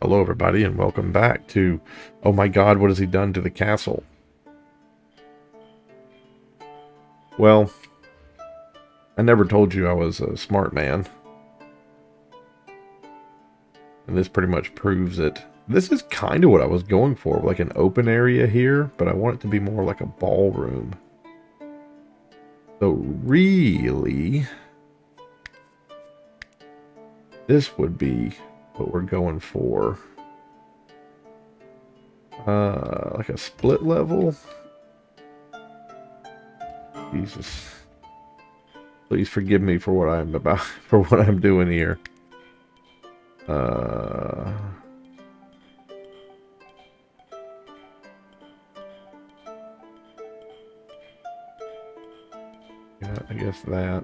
Hello, everybody, and welcome back to, oh my god, what has he done to the castle? Well, I never told you I was a smart man, and this pretty much proves it. This is kind of what I was going for, like an open area here, but I want it to be more like a ballroom. So really, this would be what we're going for. Like a split level? Jesus. Please forgive me for what I'm about, for what I'm doing here. Yeah, I guess that.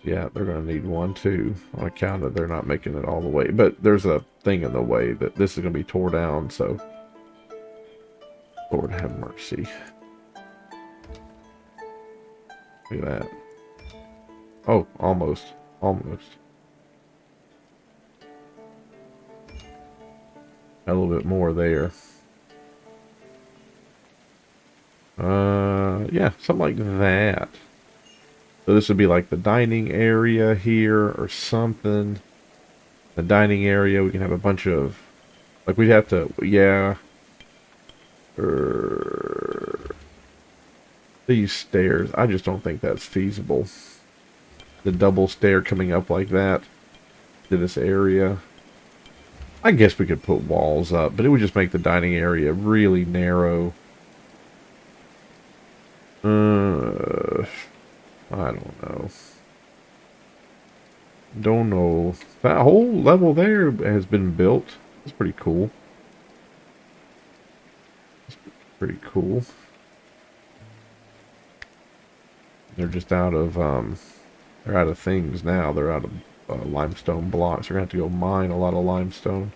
Yeah, they're going to need one too, on account of they're not making it all the way. But there's a thing in the way that this is going to be tore down, so Lord have mercy. Look at that. Oh, almost. Almost. A little bit more there. Yeah, something like that. So this would be like the dining area here or something. The dining area, we can have a bunch of, like we'd have to, yeah. These stairs, I just don't think that's feasible. The double stair coming up like that to this area. I guess we could put walls up, but it would just make the dining area really narrow. I don't know. Don't know. That whole level there has been built. It's pretty cool. It's pretty cool. They're just out of, they're out of things now. They're out of limestone blocks. We're going to have to go mine a lot of limestone.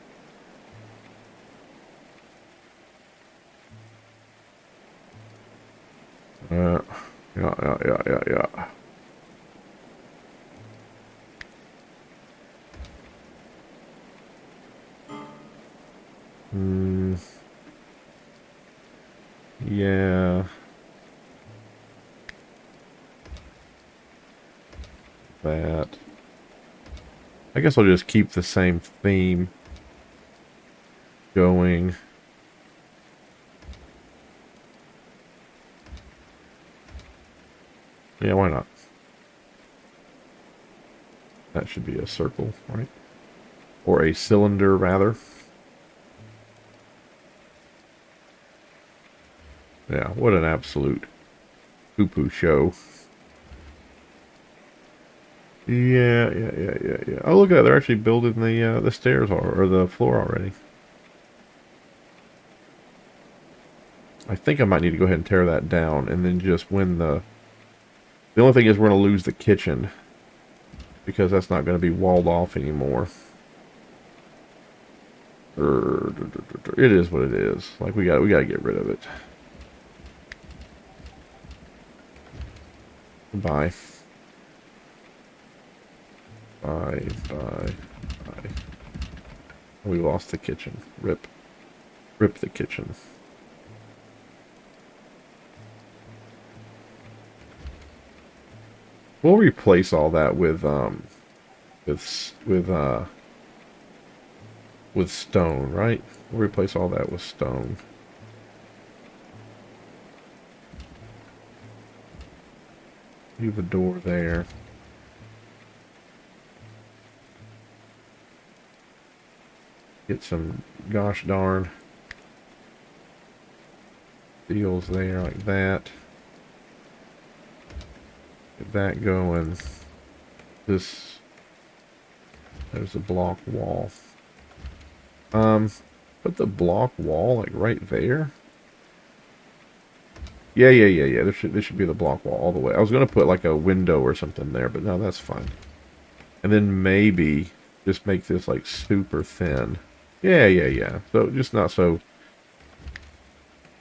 Yeah. Yeah. That. I guess I'll just keep the same theme going. Yeah, why not? That should be a circle, right? Or a cylinder, rather. Yeah, what an absolute poo-poo show. Yeah. Oh, look at that. They're actually building the stairs or the floor already. I think I might need to go ahead and tear that down and then just win the... The only thing is we're going to lose the kitchen because that's not going to be walled off anymore. It is what it is. Like we got to get rid of it. Bye. Bye. We lost the kitchen. Rip. Rip the kitchen. We'll replace all that with stone, right? We'll replace all that with stone. Leave a door there. Get some gosh darn deals there like that. Get that going. There's a block wall. Put the block wall like right there. Yeah. This should be the block wall all the way. I was gonna put like a window or something there, but no, that's fine. And then maybe just make this like super thin. Yeah. So just not so.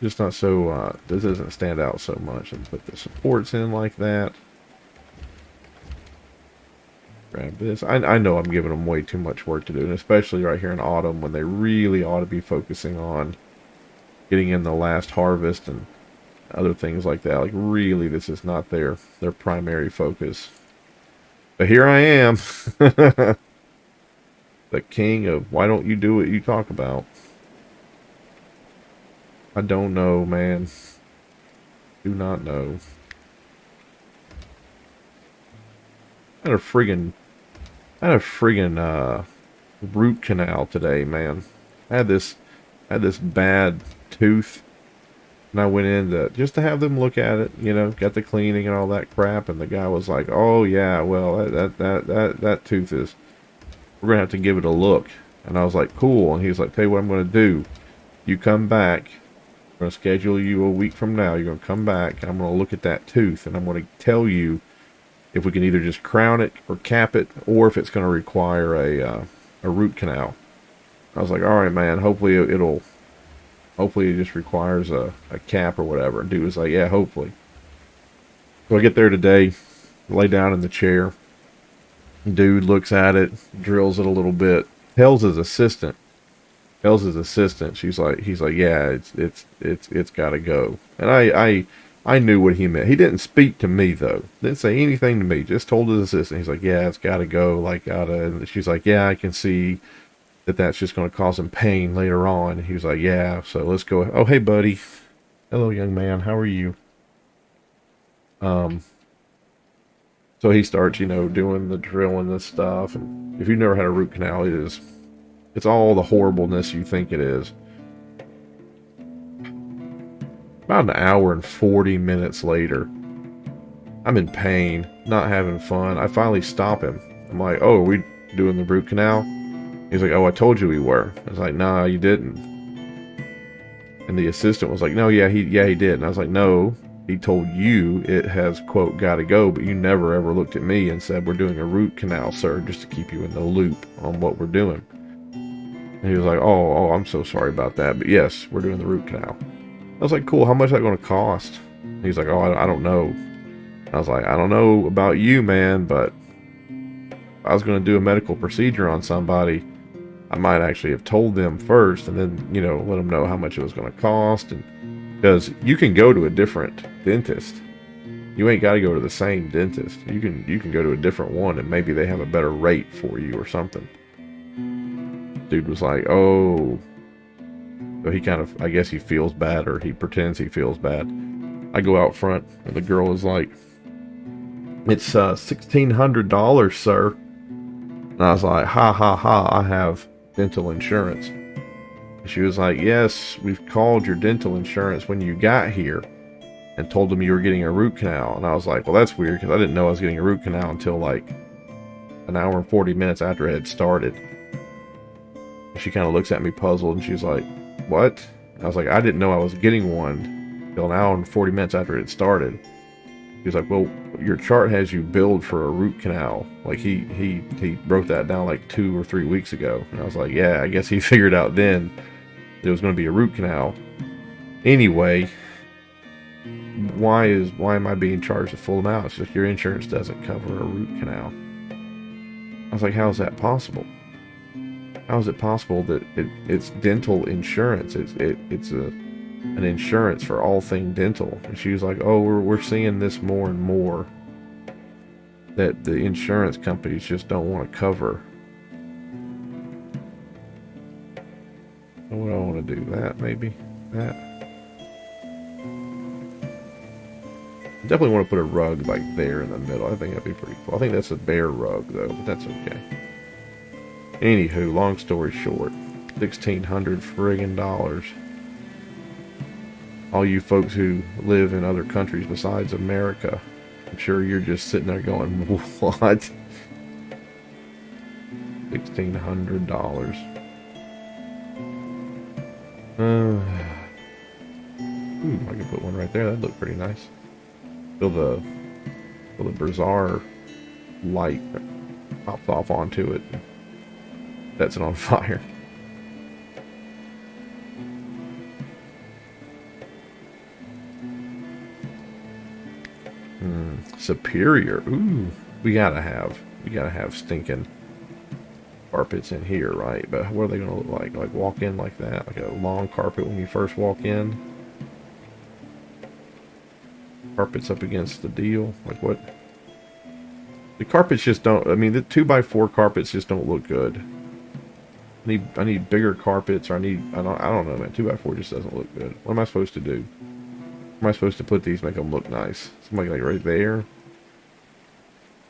This doesn't stand out so much. And put the supports in like that. grab this. I know I'm giving them way too much work to do, and especially right here in autumn when they really ought to be focusing on getting in the last harvest and other things like that. Like really, this is not their primary focus. But here I am, the king of why don't you do what you talk about? I don't know, man. Do not know. I had a friggin' root canal today, man. I had this bad tooth, and I went in just to have them look at it, you know, got the cleaning and all that crap, and the guy was like, "Oh yeah, well that tooth is, we're gonna have to give it a look." And I was like, "Cool." And he was like, "Tell you what I'm gonna do. You come back. I'm gonna schedule you a week from now. You're gonna come back, and I'm gonna look at that tooth, and I'm gonna tell you if we can either just crown it or cap it, or if it's gonna require a root canal." I was like, "All right, man. Hopefully it just requires a cap or whatever." And dude was like, "Yeah, hopefully." So I get there today, lay down in the chair. Dude looks at it, drills it a little bit, tells his assistant. He's like, "Yeah, it's got to go." And I knew what he meant. He didn't speak to me though. Didn't say anything to me. Just told his assistant. He's like, "Yeah, it's got to go." Like, gotta. And she's like, "Yeah, I can see that's just going to cause him pain later on." And he was like, "Yeah, so let's go." Oh, hey, buddy. Hello, young man. How are you? Um, so he starts, you know, doing the drilling and stuff. And if you've never had a root canal, it's all the horribleness you think it is. About an hour and 40 minutes later, I'm in pain, not having fun. I finally stop him. I'm like, "Oh, are we doing the root canal?" He's like, "Oh, I told you we were." I was like, "Nah, you didn't." And the assistant was like, "No, he did." And I was like, "No, he told you it has, quote, got to go, but you never ever looked at me and said, 'We're doing a root canal, sir,' just to keep you in the loop on what we're doing." And he was like, "Oh, I'm so sorry about that, but yes, we're doing the root canal." I was like, "Cool, how much is that going to cost?" And he's like, "Oh, I don't know." I was like, "I don't know about you, man, but if I was going to do a medical procedure on somebody, I might actually have told them first and then, you know, let them know how much it was going to cost." And because you can go to a different dentist. You ain't got to go to the same dentist. You can go to a different one and maybe they have a better rate for you or something. Dude was like, "Oh." So he kind of, I guess he feels bad, or he pretends he feels bad. I go out front and the girl is like, "It's $1,600, sir." And I was like, "Ha ha ha, I have dental insurance." She was like, "Yes, we've called your dental insurance when you got here and told them you were getting a root canal." And I was like, "Well, that's weird because I didn't know I was getting a root canal until like an hour and 40 minutes after it had started." And she kind of looks at me puzzled and she's like, "What?" And I was like, "I didn't know I was getting one until an hour and 40 minutes after it started." He's like, "Well, your chart has you billed for a root canal. Like he wrote that down like 2 or 3 weeks ago." And I was like, "Yeah, I guess he figured out then it was going to be a root canal." Anyway, why am I being charged the full amount? It's just your insurance doesn't cover a root canal. I was like, "How is that possible? How is it possible that it's dental insurance? It's an insurance for all things dental." And she was like, "Oh, we're seeing this more and more, that the insurance companies just don't want to cover." What do I want to do? That maybe that. Definitely want to put a rug like there in the middle. I think that'd be pretty cool. I think that's a bear rug though, but that's okay. Anywho, long story short, $1,600 friggin' dollars. All you folks who live in other countries besides America, I'm sure you're just sitting there going, "What? $1,600? Ooh, I could put one right there. That'd look pretty nice. Feel the bizarre light pops off onto it and sets it on fire. Superior. Ooh, we gotta have we gotta have stinking carpets in here, right? But what are they gonna look like? Like walk in like that? Like a long carpet when you first walk in? Carpets up against the deal? Like what? The carpets just don't, I mean, the 2x4 carpets just don't look good. I need bigger carpets, or I don't know, man. 2x4 just doesn't look good. What am I supposed to do? Where am I supposed to put these, make them look nice? Somebody like right there?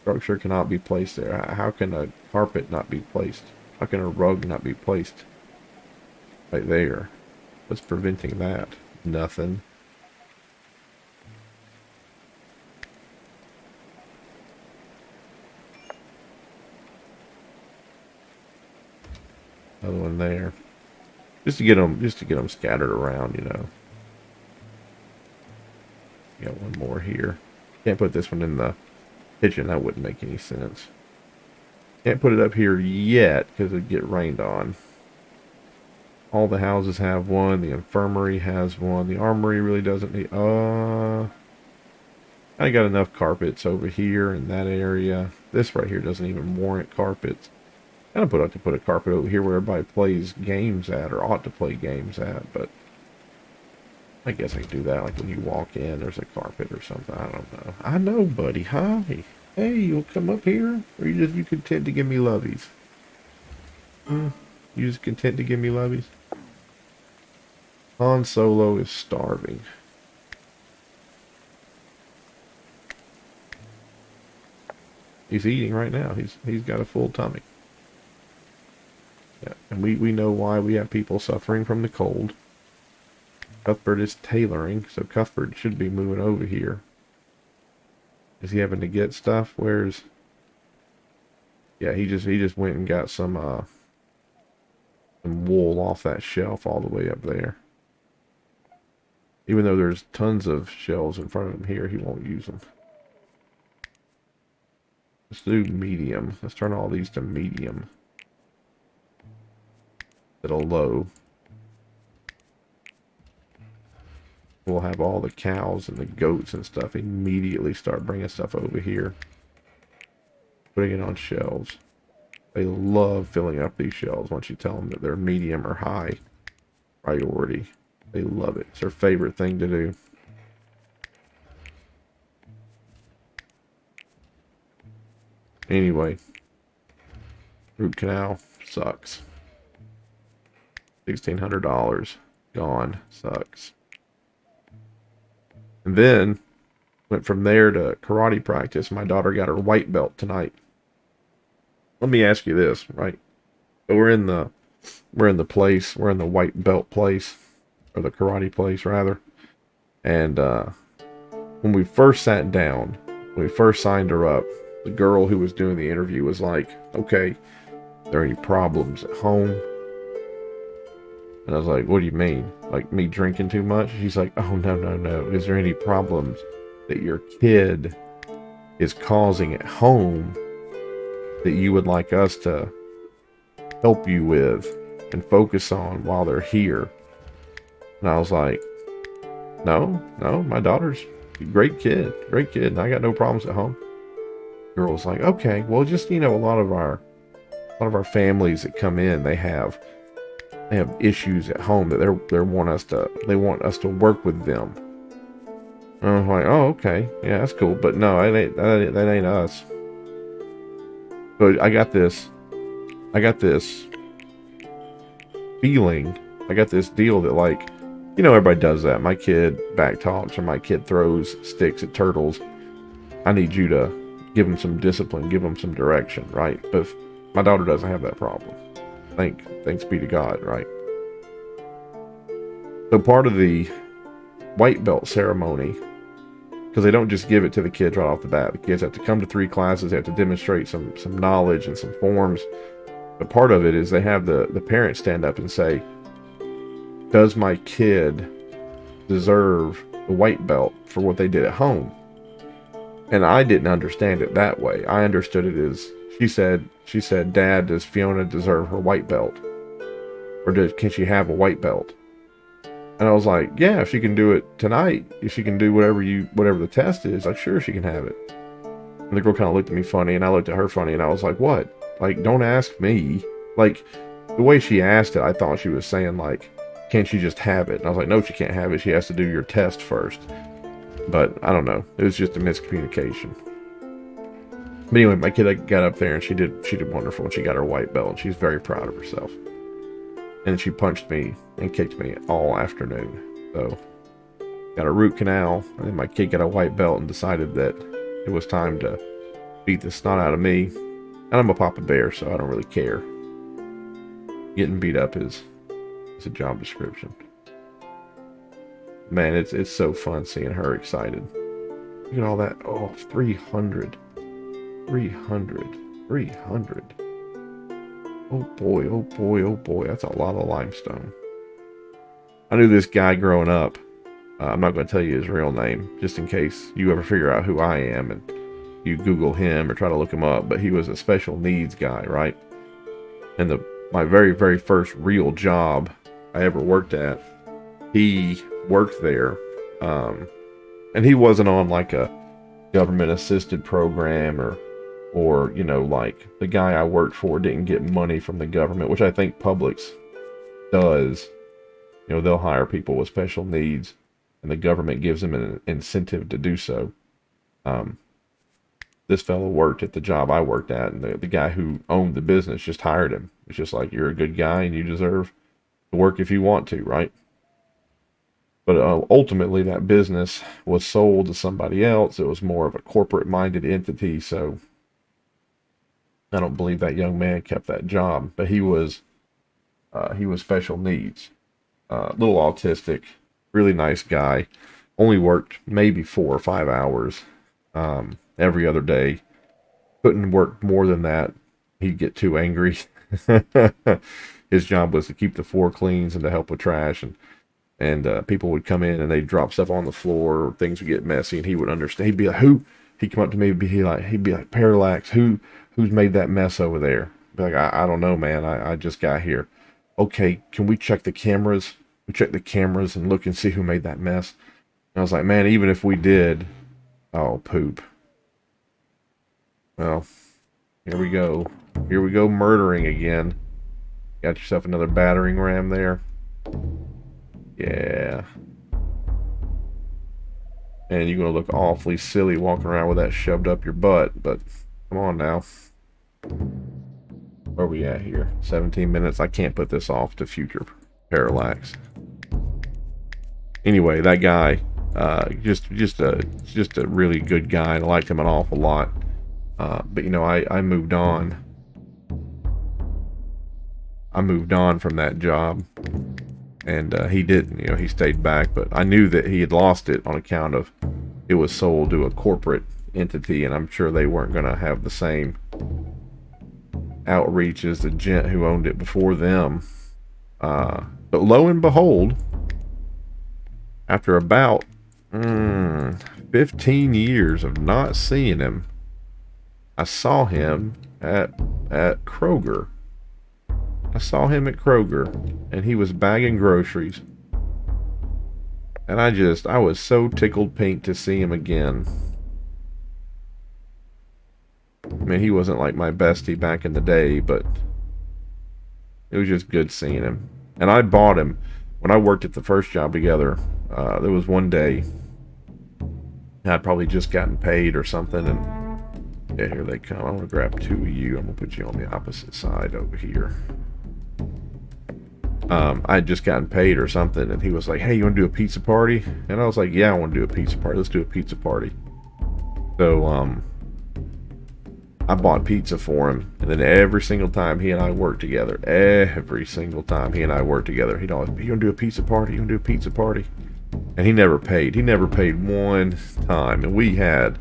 Structure cannot be placed there. How can a carpet not be placed? How can a rug not be placed right there? What's preventing that? Nothing. Another one there. Just to get them scattered around, you know. Got one more here. Can't put this one in the kitchen. That wouldn't make any sense. Can't put it up here yet because it'd get rained on. All the houses have one. The infirmary has one. The armory really doesn't need... I got enough carpets over here in that area. This right here doesn't even warrant carpets. I don't have to put a carpet over here where everybody plays games at, or ought to play games at, but I guess I can do that. Like when you walk in, there's a carpet or something. I don't know. I know, buddy. Hi. Hey, you'll come up here? Or you content to give me lovies? You just content to give me lovies? Han Solo is starving. He's eating right now. He's got a full tummy. Yeah, and we know why we have people suffering from the cold. Cuthbert is tailoring, so Cuthbert should be moving over here. Is he having to get stuff? Where's... Yeah, he just went and got some wool off that shelf all the way up there. Even though there's tons of shelves in front of him here, he won't use them. Let's do medium. Let's turn all these to medium. It'll low. We'll have all the cows and the goats and stuff immediately start bringing stuff over here. Putting it on shelves. They love filling up these shelves once you tell them that they're medium or high priority. They love it. It's their favorite thing to do. Anyway. Root canal sucks. $1,600 gone. Sucks. And then went from there to karate practice. My daughter got her white belt tonight. Let me ask you this, right? So we're in the white belt place, or the karate place rather. And when we first sat down, when we first signed her up, the girl who was doing the interview was like, "Okay, are there any problems at home?" And I was like, "What do you mean? Like me drinking too much?" She's like, "Oh, no, no, no. Is there any problems that your kid is causing at home that you would like us to help you with and focus on while they're here?" And I was like, no, my daughter's a great kid, and I got no problems at home. The girl was like, "Okay, well, just, you know, a lot of our families that come in, they have issues at home that they want us to work with them." And I was like, "Oh, okay, yeah, that's cool, but no, that ain't us." So I got this feeling, I got this deal that, like, you know, everybody does that. My kid back talks, or my kid throws sticks at turtles. I need you to give them some discipline, give them some direction, right? But my daughter doesn't have that problem. Thanks be to God, right? So part of the white belt ceremony, because they don't just give it to the kids right off the bat. The kids have to come to 3 classes. They have to demonstrate some knowledge and some forms. But part of it is they have the parents stand up and say, "Does my kid deserve the white belt for what they did at home?" And I didn't understand it that way. I understood it as, she said, "Dad, does Fiona deserve her white belt? Or can she have a white belt?" And I was like, "Yeah, if she can do it tonight, if she can do whatever the test is, like, sure, she can have it." And And the girl kind of looked at me funny, and I looked at her funny, and I was like, what? Like, don't ask me. Like, the way she asked it, I thought she was saying, like, can't she just have it? And I was like, no, she can't have it. She has to do your test first. But, I don't know. It was just a miscommunication. But anyway, my kid got up there, and she did wonderful, and she got her white belt, and she's very proud of herself. And she punched me and kicked me all afternoon. So, got a root canal, and then my kid got a white belt and decided that it was time to beat the snot out of me. And I'm a Papa Bear, so I don't really care. Getting beat up is a job description. Man, it's so fun seeing her excited. Look at all that. Oh, 300. 300. 300. Oh boy, oh boy, oh boy. That's a lot of limestone. I knew this guy growing up. I'm not going to tell you his real name, just in case you ever figure out who I am and you Google him or try to look him up. But he was a special needs guy, right? And my very, very first real job I ever worked at, he worked there. And he wasn't on like a government assisted program or, you know, like the guy I worked for didn't get money from the government, which I think Publix does. You know, they'll hire people with special needs, and the government gives them an incentive to do so. This fellow worked at the job I worked at, and the guy who owned the business just hired him. It's just like, you're a good guy, and you deserve to work if you want to, right? But ultimately, that business was sold to somebody else. It was more of a corporate-minded entity, so I don't believe that young man kept that job. But he was special needs, a little autistic, really nice guy. Only worked maybe 4 or 5 hours every other day. Couldn't work more than that. He'd get too angry. His job was to keep the floor clean and to help with trash, and people would come in and they'd drop stuff on the floor, or things would get messy, and he would understand. He'd be like, "Who?" He'd come up to me, he'd be like, "Parallax, who's made that mess over there?" I'd be like, I don't know, man. I just got here. Okay, can we check the cameras? We check the cameras and look and see who made that mess. And I was like, man, even if we did, oh, poop. Well, here we go. Here we go, murdering again. Got yourself another battering ram there. Yeah. And you're going to look awfully silly walking around with that shoved up your butt, but come on now. Where are we at here? 17 minutes. I can't put this off to future Parallax. Anyway, that guy, just a really good guy, and I liked him an awful lot. But you know, I moved on. I moved on from that job, and he didn't. You know, he stayed back. But I knew that he had lost it on account of it was sold to a corporate entity, and I'm sure they weren't going to have the same outreach as the gent who owned it before them. But lo and behold, after about 15 years of not seeing him, I saw him at Kroger. I saw him at Kroger, and he was bagging groceries. And I was so tickled pink to see him again. I mean, he wasn't like my bestie back in the day, but it was just good seeing him. And I bought him when I worked at the first job together. There was one day I'd probably just gotten paid or something, and yeah, here they come. I'm gonna grab 2 of you. I'm gonna put you on the opposite side over here. I had just gotten paid or something, and he was like, "Hey, you want to do a pizza party?" And I was like, "Yeah, I want to do a pizza party. Let's do a pizza party." So I bought pizza for him, and then every single time he and I worked together, he'd always be, "You gonna do a pizza party? You gonna do a pizza party?" And he never paid. He never paid one time, and we had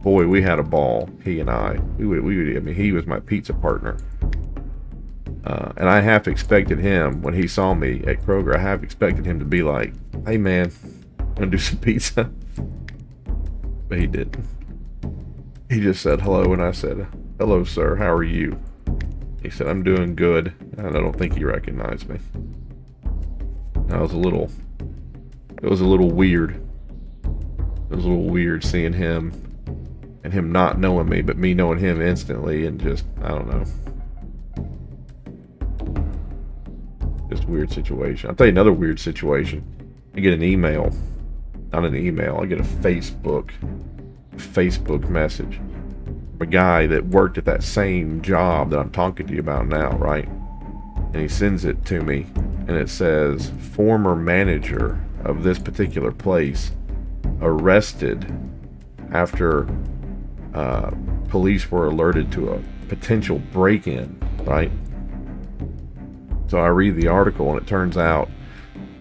a ball. He and I, I mean, he was my pizza partner. And I half expected him, when he saw me at Kroger, I half expected him to be like, "Hey man, gonna do some pizza?" But he didn't. He just said hello, and I said, "Hello, sir, how are you?" He said, "I'm doing good," and I don't think he recognized me. It was a little weird. It was a little weird seeing him and him not knowing me, but me knowing him instantly, and just, I don't know. Just a weird situation. I'll tell you another weird situation. I get an email. Not an email. I get a Facebook message from a guy that worked at that same job that I'm talking to you about now, right? And he sends it to me, and it says, former manager of this particular place arrested after police were alerted to a potential break-in, right? So I read the article, and it turns out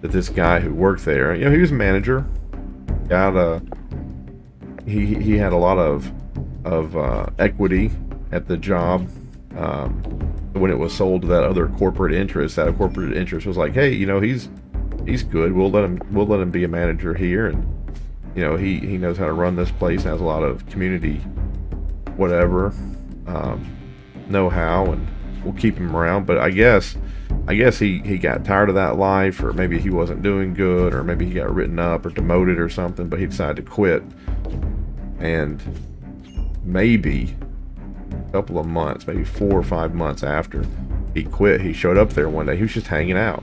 that this guy who worked there, he was a manager, he had a lot of equity at the job. When it was sold to that other corporate interest, that corporate interest was like, hey, he's good. We'll let him be a manager here, and he knows how to run this place, has a lot of community whatever know-how, and we'll keep him around. But I guess he got tired of that life, or maybe he wasn't doing good, or maybe he got written up or demoted or something, but he decided to quit. And maybe a couple of months, maybe 4 or 5 months after he quit, he showed up there one day. He was just hanging out,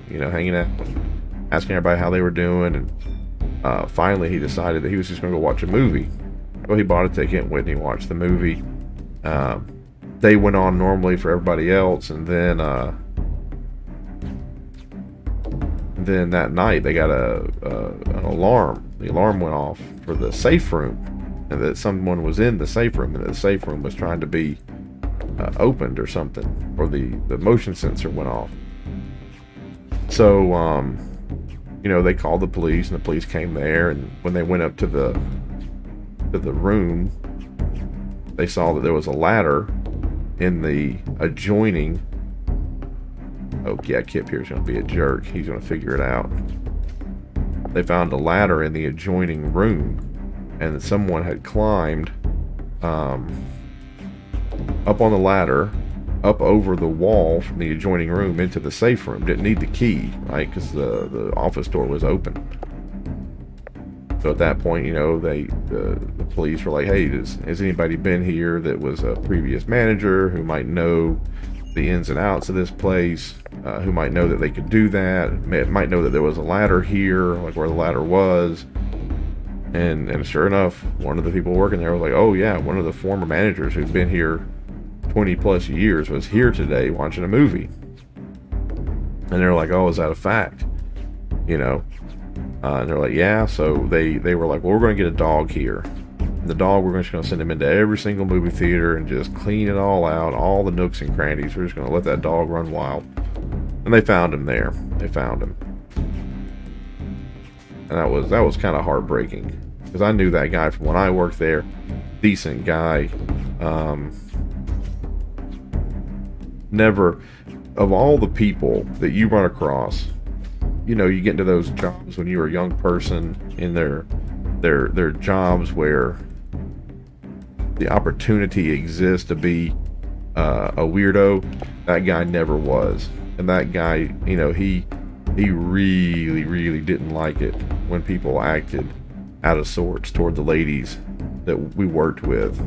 asking everybody how they were doing, and finally he decided that he was just going to go watch a movie. Well, he bought a ticket and went and he watched the movie. They went on normally for everybody else, and then that night they got an alarm. The alarm went off for the safe room, and that someone was in the safe room, and the safe room was trying to be opened or something, or the motion sensor went off. So they called the police, and the police came there, and when they went up to the room, they saw that there was a ladder in the adjoining. Oh yeah, Kip here's going to be a jerk. He's going to figure it out. They found a ladder in the adjoining room, and someone had climbed up on the ladder, up over the wall from the adjoining room into the safe room. Didn't need the key, right? Because the office door was open. So at that point, the police were like, hey, has anybody been here that was a previous manager who might know the ins and outs of this place, who might know that they could do that, might know that there was a ladder here, like where the ladder was. And sure enough, one of the people working there was like, oh yeah, one of the former managers who'd been here 20 plus years was here today watching a movie. And they're like, oh, is that a fact? And they're like, yeah. So they were like, well, we're going to get a dog here. And the dog, we're just going to send him into every single movie theater and just clean it all out, all the nooks and crannies. We're just going to let that dog run wild. And they found him there. They found him. And that was kind of heartbreaking, because I knew that guy from when I worked there. Decent guy. Never, of all the people that you run across, you get into those jobs when you were a young person, in their jobs where the opportunity exists to be a weirdo. That guy never was. And that guy, he really, really didn't like it when people acted out of sorts toward the ladies that we worked with.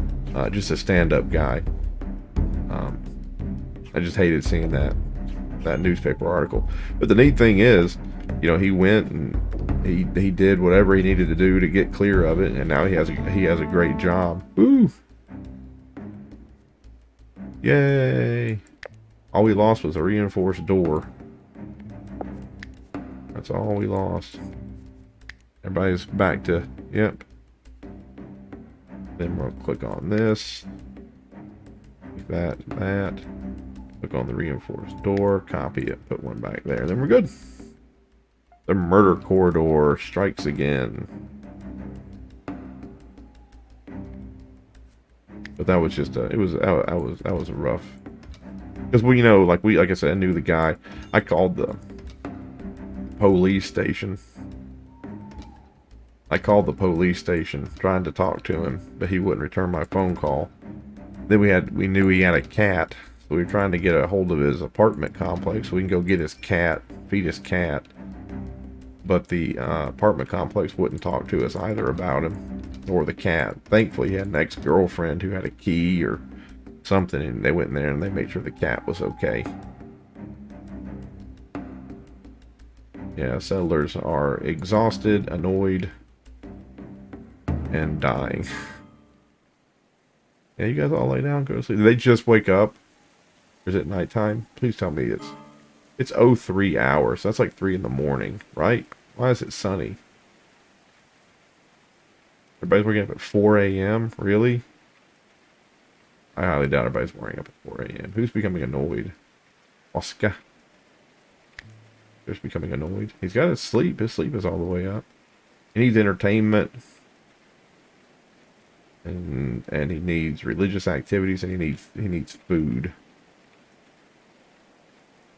Just a stand-up guy. I just hated seeing that newspaper article. But the neat thing is, he went and he did whatever he needed to do to get clear of it, and now he has a great job. Woo! Yay! All we lost was a reinforced door. That's all we lost. Everybody's back to, yep. Then we'll click on this. That. Click on the reinforced door, copy it, put one back there, then we're good. The murder corridor strikes again. But that was just that was a rough. Because like I said, I knew the guy. I called the police station. I called the police station trying to talk to him, but he wouldn't return my phone call. Then we knew he had a cat, so we were trying to get a hold of his apartment complex so we can go get his cat, feed his cat. But the apartment complex wouldn't talk to us either about him. or the cat. Thankfully, he had an ex-girlfriend who had a key or something, and they went in there and they made sure the cat was okay. Yeah, settlers are exhausted, annoyed, and dying. Yeah, you guys all lay down, go to sleep. Did they just wake up? Or is it nighttime? Please tell me it's 03 hours. That's like 3 in the morning, right? Why is it sunny? Everybody's waking up at 4 a.m.? Really? I highly doubt everybody's waking up at 4 a.m. Who's becoming annoyed? Oscar. Just becoming annoyed. He's got his sleep. His sleep is all the way up. He needs entertainment. And he needs religious activities, and he needs food.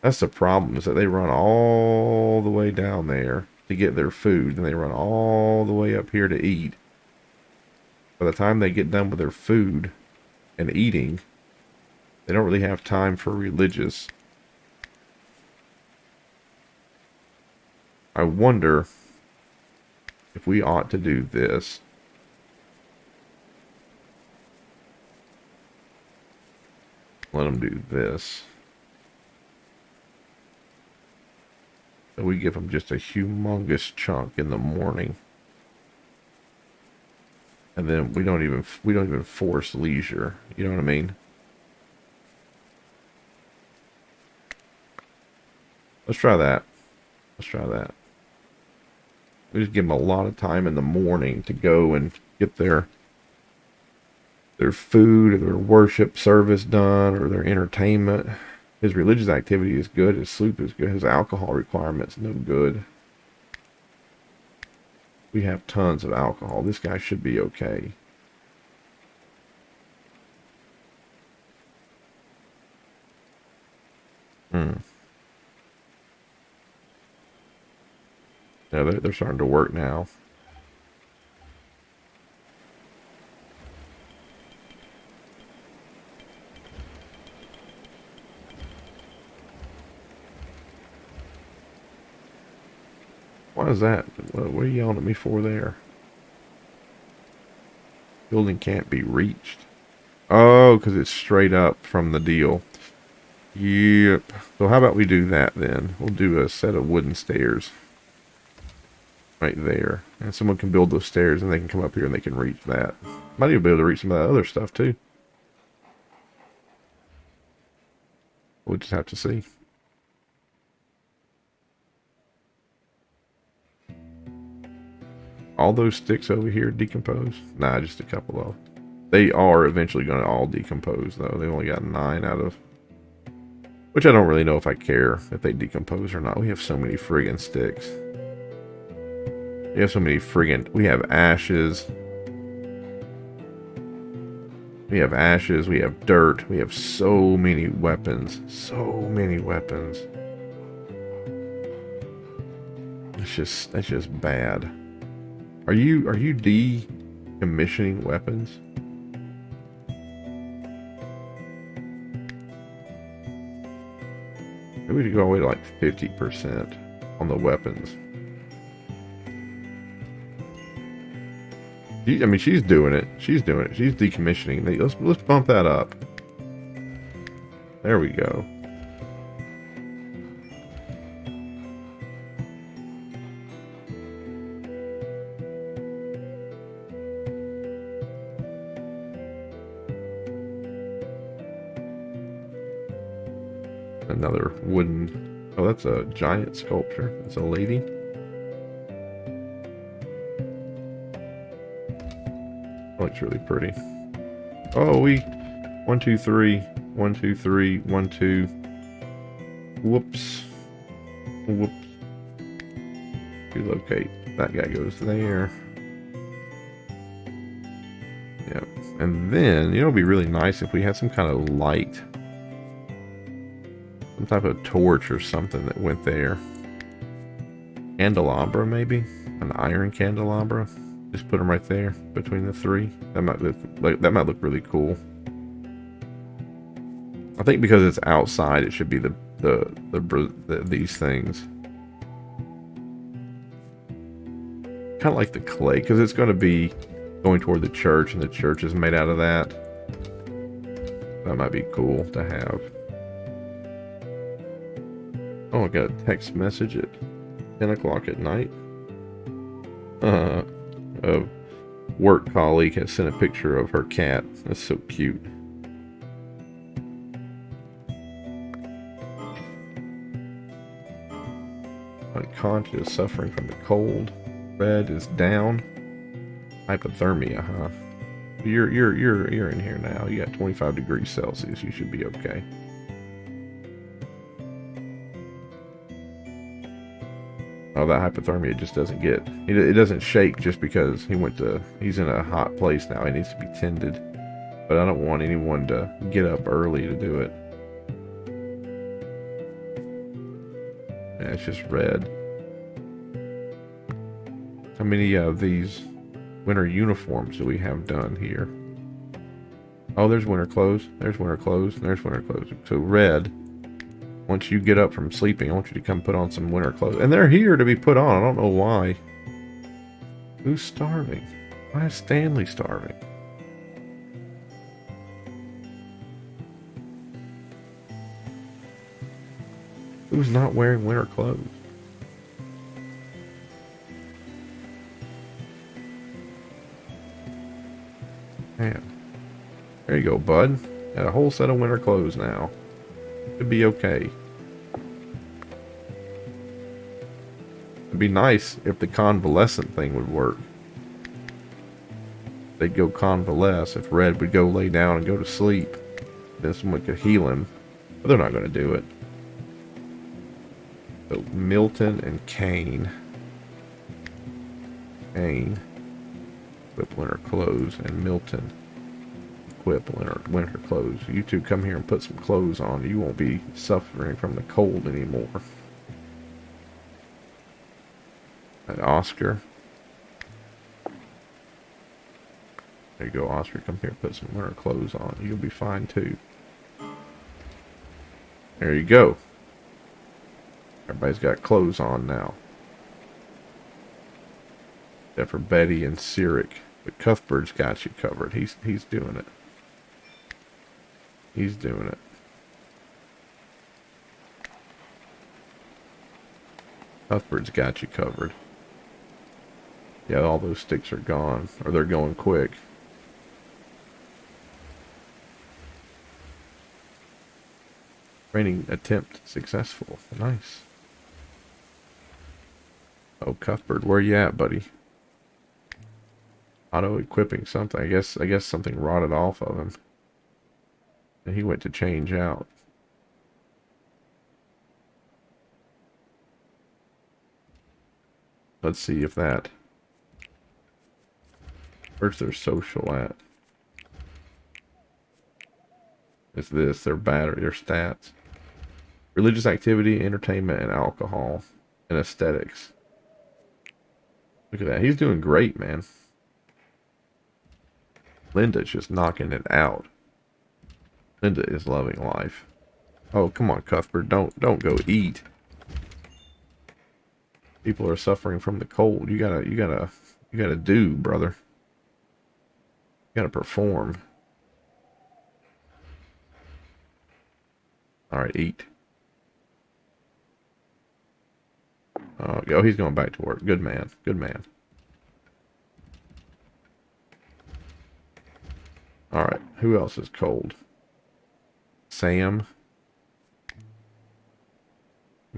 That's the problem, is that they run all the way down there to get their food, and they run all the way up here to eat. By the time they get done with their food and eating, they don't really have time for religious. I wonder if we ought to do this. Let them do this. So we give them just a humongous chunk in the morning. And then we don't even force leisure. You know what I mean? Let's try that. Let's try that. We just give them a lot of time in the morning to go and get their food or their worship service done or their entertainment. His religious activity is good. His sleep is good. His alcohol requirement's no good. We have tons of alcohol. This guy should be okay. Yeah, they're starting to work now. What is that? What are you yelling at me for there? Building can't be reached. Oh, because it's straight up from the deal. Yep. So how about we do that then? We'll do a set of wooden stairs. Right there. And someone can build those stairs and they can come up here and they can reach that. Might even be able to reach some of that other stuff too. We'll just have to see. All those sticks over here decompose? Nah, just a couple of them. They are eventually going to all decompose though. They only got 9 out of... Which I don't really know if I care if they decompose or not. We have so many friggin' sticks. We have so many friggin'... We have ashes. We have ashes. We have dirt. We have so many weapons. So many weapons. That's just bad. Are you decommissioning weapons? Maybe we should go all the way to like 50% on the weapons. I mean, she's doing it. She's doing it. She's decommissioning. Let's bump that up. There we go. Another wooden... Oh, that's a giant sculpture. That's a lady. Looks really pretty. Oh, 1, 2, 3. 1, 2, 3. 1, 2. Whoops. Whoops. Relocate. That guy goes there. Yep. And then, it'd be really nice if we had some kind of light. Some type of torch or something that went there. Candelabra, maybe? An iron candelabra? Just put them right there between the 3. That might look really cool. I think because it's outside, it should be these things. Kind of like the clay, because it's going to be going toward the church, and the church is made out of that. That might be cool to have. Oh, I got a text message at 10 o'clock at night. A work colleague has sent a picture of her cat. That's so cute. Unconscious, suffering from the cold. Red is down. Hypothermia, huh? You're in here now. You got 25 degrees Celsius. You should be okay. Oh, that hypothermia just doesn't get... It doesn't shake just because he's in a hot place now. He needs to be tended. But I don't want anyone to get up early to do it. Yeah, it's just red. How many of these winter uniforms do we have done here? Oh, there's winter clothes. There's winter clothes. There's winter clothes. So red... Once you get up from sleeping, I want you to come put on some winter clothes. And they're here to be put on. I don't know why. Who's starving? Why is Stanley starving? Who's not wearing winter clothes? Man. There you go, bud. Got a whole set of winter clothes now. It'd be okay. It'd be nice if the convalescent thing would work. They'd go convalesce if Red would go lay down and go to sleep. Then someone could heal him. But they're not going to do it. So Milton and Kane. Kane. Equip winter clothes. And Milton. Equip winter clothes. You two come here and put some clothes on. You won't be suffering from the cold anymore. And Oscar. There you go, Oscar. Come here, put some winter clothes on. You'll be fine too. There you go. Everybody's got clothes on now. Except for Betty and Cyric. But Cuthbert's got you covered. He's doing it. He's doing it. Cuthbert's got you covered. Yeah, all those sticks are gone. Or they're going quick. Training attempt successful. Nice. Oh, Cuthbert, where you at, buddy? Auto-equipping something. I guess something rotted off of him. And he went to change out. Let's see if that... Where's their social at? It's this, their battery, their stats. Religious activity, entertainment, and alcohol. And aesthetics. Look at that. He's doing great, man. Linda's just knocking it out. Linda is loving life. Oh, come on, Cuthbert. Don't go eat. People are suffering from the cold. You gotta do, brother. You gotta perform. Alright, eat. Oh, he's going back to work. Good man. Good man. Alright, who else is cold? Sam.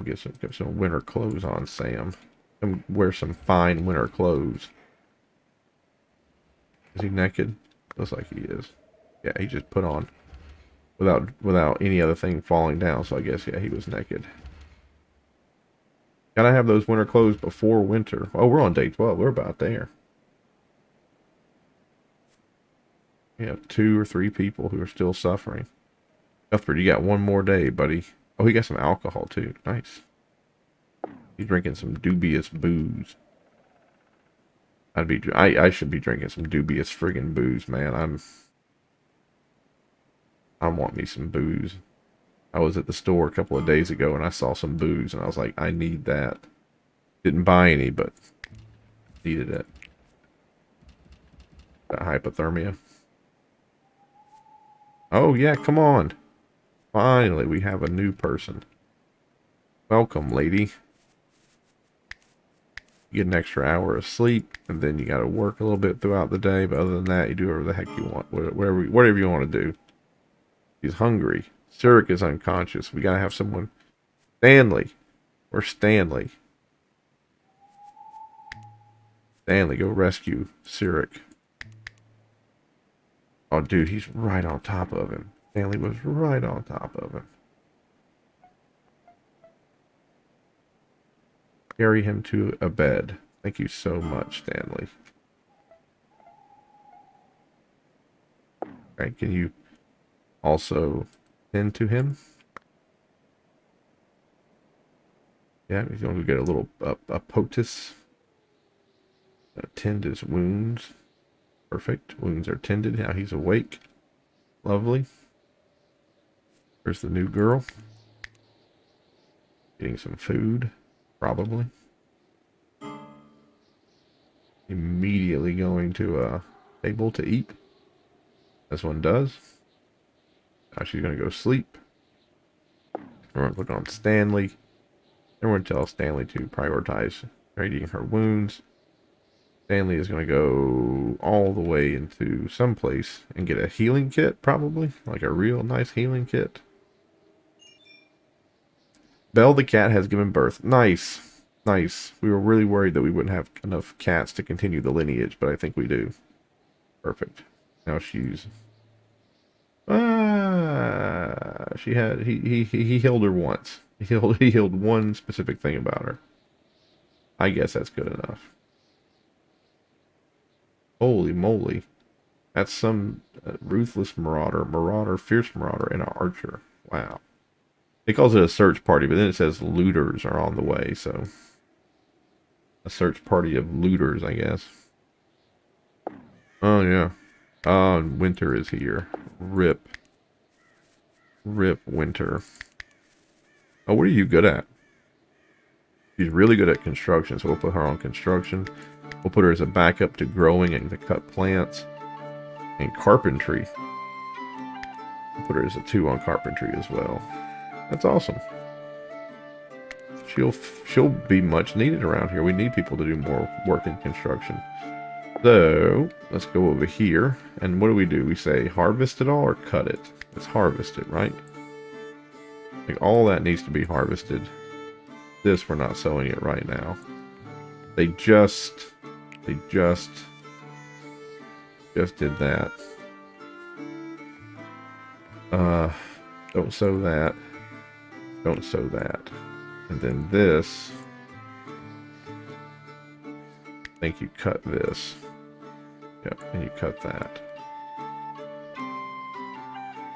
Get some winter clothes on, Sam. Come wear some fine winter clothes. Is he naked? Looks like he is. Yeah, he just put on without any other thing falling down, so I guess, yeah, he was naked. Gotta have those winter clothes before winter. Oh, we're on day 12. We're about there. We have 2 or 3 people who are still suffering. Cuthbert, you got one more day, buddy. Oh, he got some alcohol, too. Nice. He's drinking some dubious booze. I should be drinking some dubious friggin' booze, man. I want me some booze. I was at the store a couple of days ago and I saw some booze and I was like, I need that. Didn't buy any, but needed it. Hypothermia. Oh, yeah, come on. Finally, we have a new person. Welcome, lady. You get an extra hour of sleep, and then you got to work a little bit throughout the day. But other than that, you do whatever the heck you want. Whatever you want to do. He's hungry. Sirik is unconscious. We got to have someone. Stanley. Where's Stanley? Stanley, go rescue Sirik. Oh, dude, he's right on top of him. Stanley was right on top of him. Carry him to a bed. Thank you so much, Stanley. Okay, can you also tend to him? Yeah, he's going to get a little a poultice. Tend his wounds. Perfect. Wounds are tended. Now he's awake. Lovely. Where's the new girl? Getting some food. Probably. Immediately going to a table to eat. This one does. Now she's going to go sleep. We're going to look on Stanley. Then we're going to tell Stanley to prioritize treating her wounds. Stanley is going to go all the way into some place and get a healing kit, probably. Like a real nice healing kit. Belle the cat has given birth. Nice. Nice. We were really worried that we wouldn't have enough cats to continue the lineage, but I think we do. Perfect. Now she's... he healed her once. He healed one specific thing about her. I guess that's good enough. Holy moly. That's some ruthless marauder, fierce marauder, and an archer. Wow. It calls it a search party, but then it says looters are on the way, so... A search party of looters, I guess. Oh, yeah. Winter is here. Rip. Rip Winter. Oh, what are you good at? She's really good at construction, so we'll put her on construction. We'll put her as a backup to growing and to cut plants. And carpentry. We'll put her as a 2 on carpentry as well. That's awesome. She'll be much needed around here. We need people to do more work in construction. So, let's go over here. And what do? We say harvest it all or cut it? Let's harvest it, right? Like, all that needs to be harvested. This, we're not sowing it right now. They just did that. Don't sow that. Don't sow that. And then this. I think you cut this. Yep, and you cut that.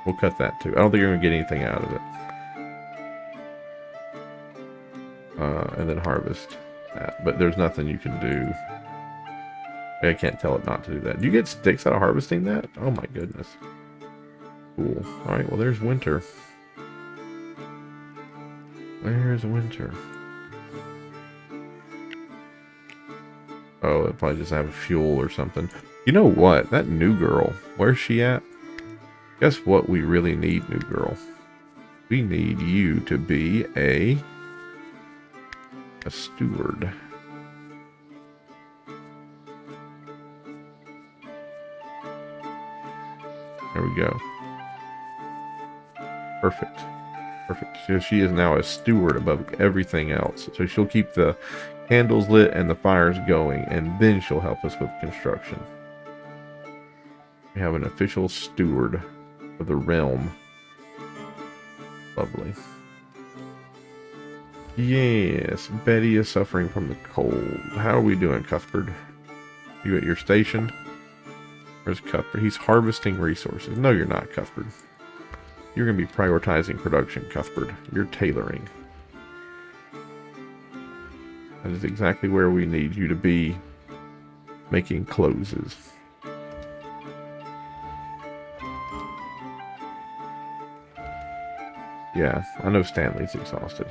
We'll cut that too. I don't think you're going to get anything out of it. And then harvest that. But there's nothing you can do. I can't tell it not to do that. Do you get sticks out of harvesting that? Oh my goodness. Cool. Alright, well there's winter. Where's winter? Oh, it probably just have fuel or something. You know what? That new girl, where's she at? Guess what we really need, new girl? We need you to be a steward. There we go. Perfect. Perfect. So she is now a steward above everything else. So she'll keep the candles lit and the fires going, and then she'll help us with construction. We have an official steward of the realm. Lovely. Yes, Betty is suffering from the cold. How are we doing, Cuthbert? You at your station? Where's Cuthbert? He's harvesting resources. No, you're not, Cuthbert. You're going to be prioritizing production, Cuthbert. You're tailoring. That is exactly where we need you to be, making closes. Yeah, I know Stanley's exhausted.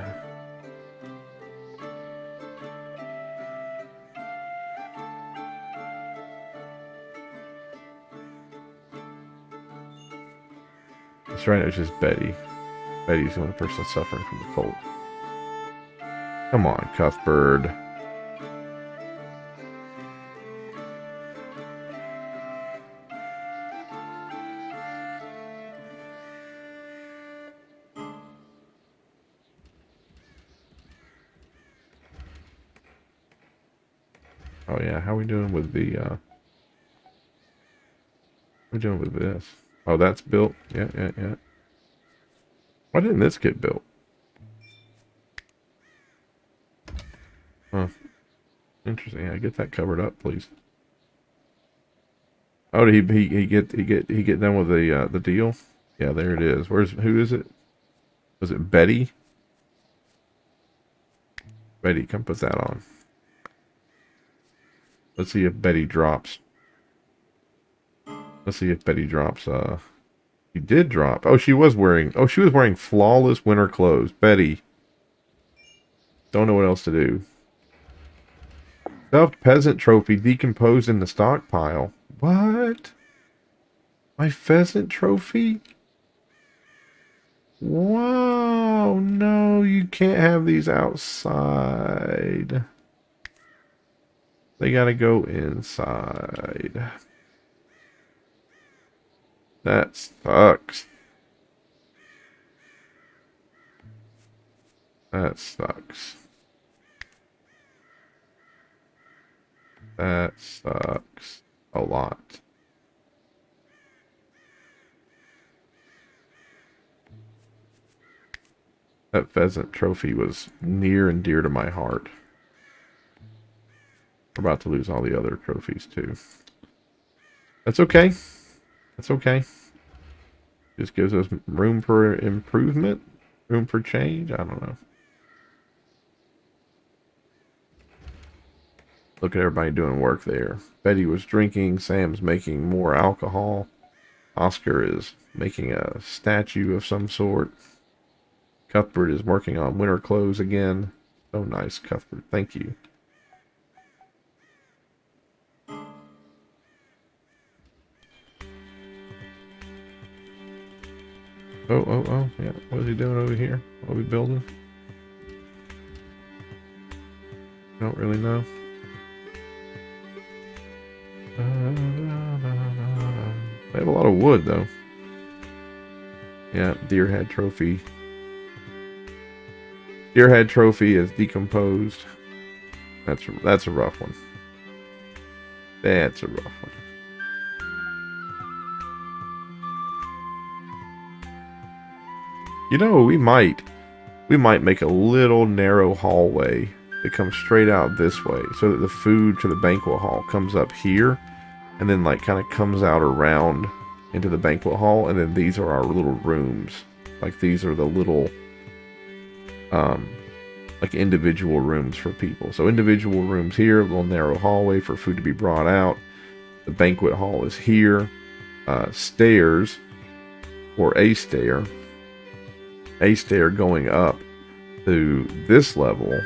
So right now it's just Betty. Betty's the only person suffering from the cold. Come on, Cuthbert. Oh yeah, how are we doing with the how we doing with this? Oh, that's built. Yeah. Why didn't this get built? Huh. Interesting. Yeah, get that covered up, please. Oh, did he get done with the deal? Yeah, there it is. Who is it? Was it Betty? Betty, come put that on. Let's see if Betty drops. Let's see if Betty drops. She did drop. Oh, she was wearing flawless winter clothes. Betty. Don't know what else to do. Stuffed peasant trophy decomposed in the stockpile. What? My pheasant trophy? Wow, no, you can't have these outside. They gotta go inside. That sucks. That sucks. That sucks a lot. That pheasant trophy was near and dear to my heart. We're about to lose all the other trophies too. That's okay. That's okay. Just gives us room for improvement, room for change. I don't know. Look at everybody doing work there. Betty was drinking. Sam's making more alcohol. Oscar is making a statue of some sort. Cuthbert is working on winter clothes again. So nice, Cuthbert. Thank you. Oh, yeah. What is he doing over here? What are we building? Don't really know. They have a lot of wood, though. Yeah, Deerhead Trophy. Deerhead Trophy is decomposed. That's a rough one. That's a rough one. You know, we might make a little narrow hallway that comes straight out this way, so that the food to the banquet hall comes up here, and then like kind of comes out around into the banquet hall, and then these are our little rooms. Like these are the little like individual rooms for people. So individual rooms here, a little narrow hallway for food to be brought out. The banquet hall is here. Stairs, or a stair going up to this level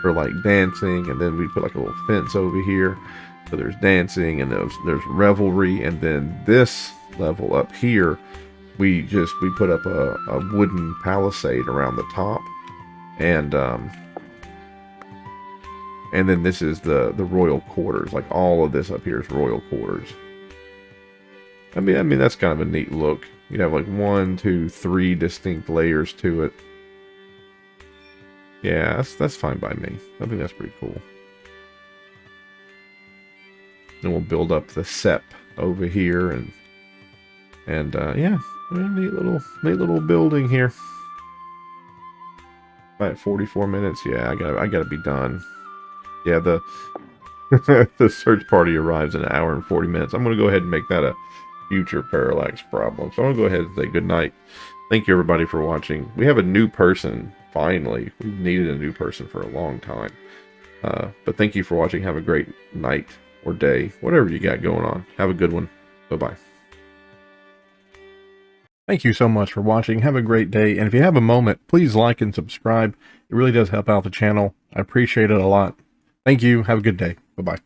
for like dancing, and then we put like a little fence over here, so there's dancing and there's revelry, and then this level up here we put up a wooden palisade around the top, and then this is the royal quarters. Like all of this up here is royal quarters. I mean that's kind of a neat look. You have like 1, 2, 3 distinct layers to it. Yeah, that's fine by me. I think that's pretty cool. Then we'll build up the SEP over here, and yeah, neat little building here. About 44 minutes. Yeah, I gotta be done. Yeah, the the search party arrives in 1 hour and 40 minutes. I'm gonna go ahead and make that a future Parallax problem. So I'm gonna go ahead and say good night. Thank you everybody for watching. We have a new person, finally. We've needed a new person for a long time. But thank you for watching. Have a great night or day, whatever you got going on. Have a good one. Bye-bye. Thank you so much for watching. Have a great day. And if you have a moment, please like and subscribe. It really does help out the channel. I appreciate it a lot. Thank you. Have a good day. Bye-bye.